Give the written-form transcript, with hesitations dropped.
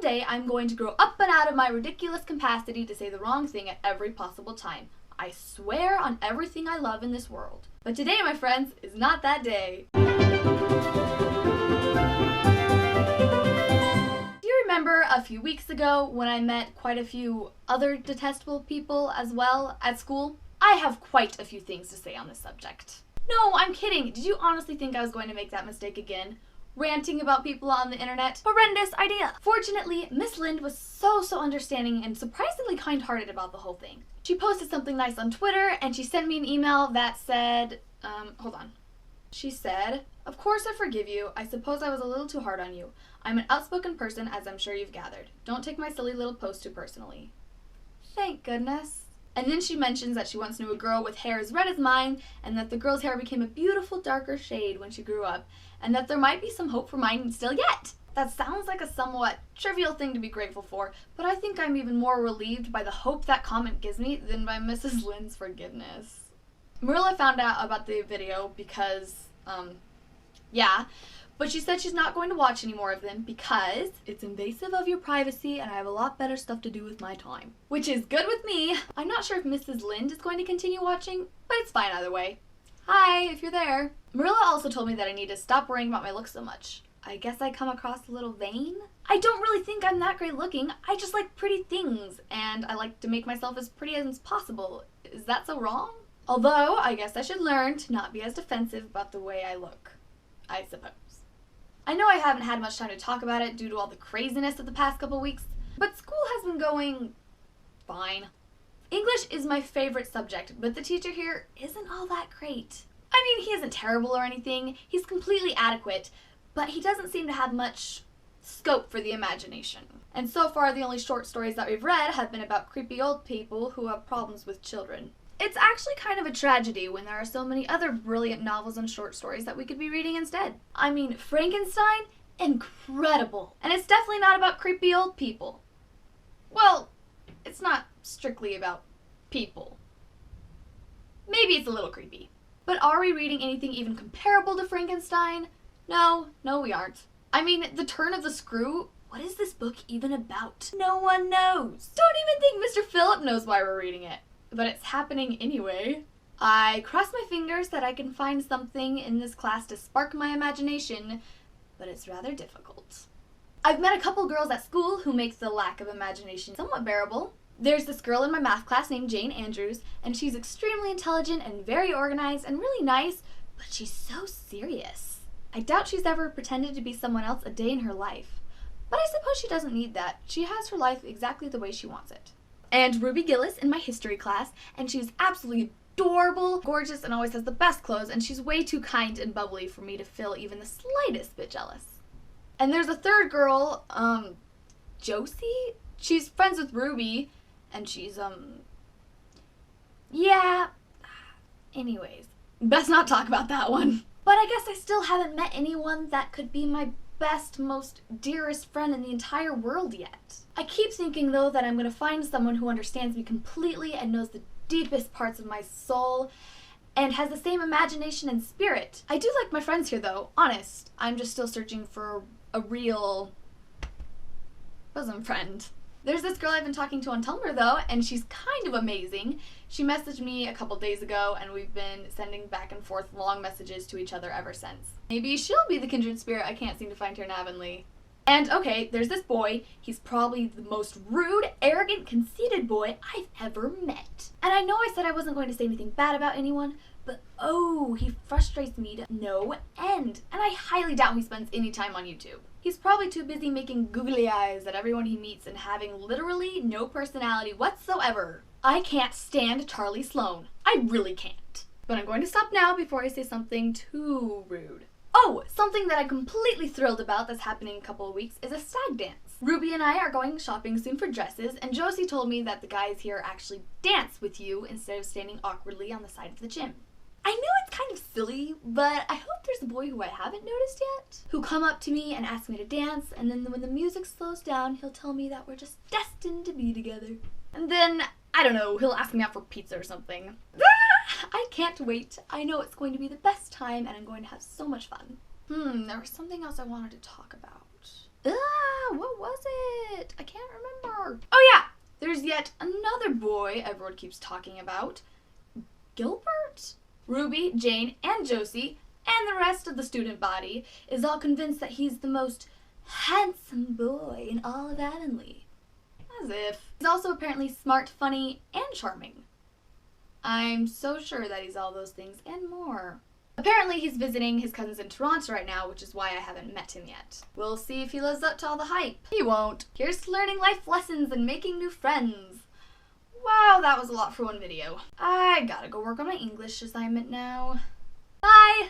day I'm going to grow up and out of my ridiculous capacity to say the wrong thing at every possible time. I swear on everything I love in this world. But today, my friends, is not that day. Do you remember a few weeks ago when I met quite a few other detestable people as well at school? I have quite a few things to say on this subject. No, I'm kidding. Did you honestly think I was going to make that mistake again? Ranting about people on the internet? Horrendous idea! Fortunately, Miss Lind was so understanding and surprisingly kind-hearted about the whole thing. She posted something nice on Twitter, and she sent me an email that said, hold on. She said, "Of course I forgive you. I suppose I was a little too hard on you. I'm an outspoken person, as I'm sure you've gathered. Don't take my silly little post too personally." Thank goodness. And then she mentions that she once knew a girl with hair as red as mine, and that the girl's hair became a beautiful darker shade when she grew up, and that there might be some hope for mine still yet. That sounds like a somewhat trivial thing to be grateful for, but I think I'm even more relieved by the hope that comment gives me than by Mrs. Lind's forgiveness. Marilla found out about the video because, but she said she's not going to watch any more of them because it's invasive of your privacy and I have a lot better stuff to do with my time. Which is good with me. I'm not sure if Mrs. Lind is going to continue watching, but it's fine either way. Hi, if you're there. Marilla also told me that I need to stop worrying about my looks so much. I guess I come across a little vain? I don't really think I'm that great looking. I just like pretty things, and I like to make myself as pretty as possible. Is that so wrong? Although, I guess I should learn to not be as defensive about the way I look. I suppose. I know I haven't had much time to talk about it due to all the craziness of the past couple weeks, but school has been going fine. English is my favorite subject, but the teacher here isn't all that great. I mean, he isn't terrible or anything. He's completely adequate, but he doesn't seem to have much scope for the imagination. And so far, the only short stories that we've read have been about creepy old people who have problems with children. It's actually kind of a tragedy when there are so many other brilliant novels and short stories that we could be reading instead. I mean, Frankenstein? Incredible! And it's definitely not about creepy old people. Well, it's not strictly about people. Maybe it's a little creepy. But are we reading anything even comparable to Frankenstein? No, we aren't. I mean, The Turn of the Screw? What is this book even about? No one knows. Don't even think Mr. Phillip knows why we're reading it. But it's happening anyway. I cross my fingers that I can find something in this class to spark my imagination, but it's rather difficult. I've met a couple girls at school who make the lack of imagination somewhat bearable. There's this girl in my math class named Jane Andrews, and she's extremely intelligent and very organized and really nice, but she's so serious. I doubt she's ever pretended to be someone else a day in her life. But I suppose she doesn't need that. She has her life exactly the way she wants it. And Ruby Gillis in my history class, and she's absolutely adorable, gorgeous, and always has the best clothes, and she's way too kind and bubbly for me to feel even the slightest bit jealous. And there's a third girl, Josie? She's friends with Ruby, and she's, anyways, best not talk about that one. But I guess I still haven't met anyone that could be my best, most dearest friend in the entire world yet. I keep thinking, though, that I'm going to find someone who understands me completely and knows the deepest parts of my soul and has the same imagination and spirit. I do like my friends here, though. Honest. I'm just still searching for a real bosom friend. There's this girl I've been talking to on Tumblr, though, and she's kind of amazing. She messaged me a couple days ago, and we've been sending back and forth long messages to each other ever since. Maybe she'll be the kindred spirit I can't seem to find here in Avonlea. And, okay, there's this boy. He's probably the most rude, arrogant, conceited boy I've ever met. And I know I said I wasn't going to say anything bad about anyone, but oh, he frustrates me to no end. And I highly doubt he spends any time on YouTube. He's probably too busy making googly eyes at everyone he meets and having literally no personality whatsoever. I can't stand Charlie Sloane. I really can't. But I'm going to stop now before I say something too rude. Oh, something that I'm completely thrilled about that's happening in a couple of weeks is a stag dance. Ruby and I are going shopping soon for dresses, and Josie told me that the guys here actually dance with you instead of standing awkwardly on the side of the gym. I know it's kind of silly, but I hope there's a boy who I haven't noticed yet, who'll come up to me and ask me to dance, and then when the music slows down, he'll tell me that we're just destined to be together. And then, I don't know, he'll ask me out for pizza or something. I can't wait. I know it's going to be the best time, and I'm going to have so much fun. There was something else I wanted to talk about. What was it? I can't remember. Oh yeah, there's yet another boy everyone keeps talking about. Gilbert? Ruby, Jane, and Josie, and the rest of the student body is all convinced that he's the most handsome boy in all of Avonlea. As if. He's also apparently smart, funny, and charming. I'm so sure that he's all those things and more. Apparently he's visiting his cousins in Toronto right now, which is why I haven't met him yet. We'll see if he lives up to all the hype. He won't. Here's to learning life lessons and making new friends. Wow, that was a lot for one video. I gotta go work on my English assignment now. Bye!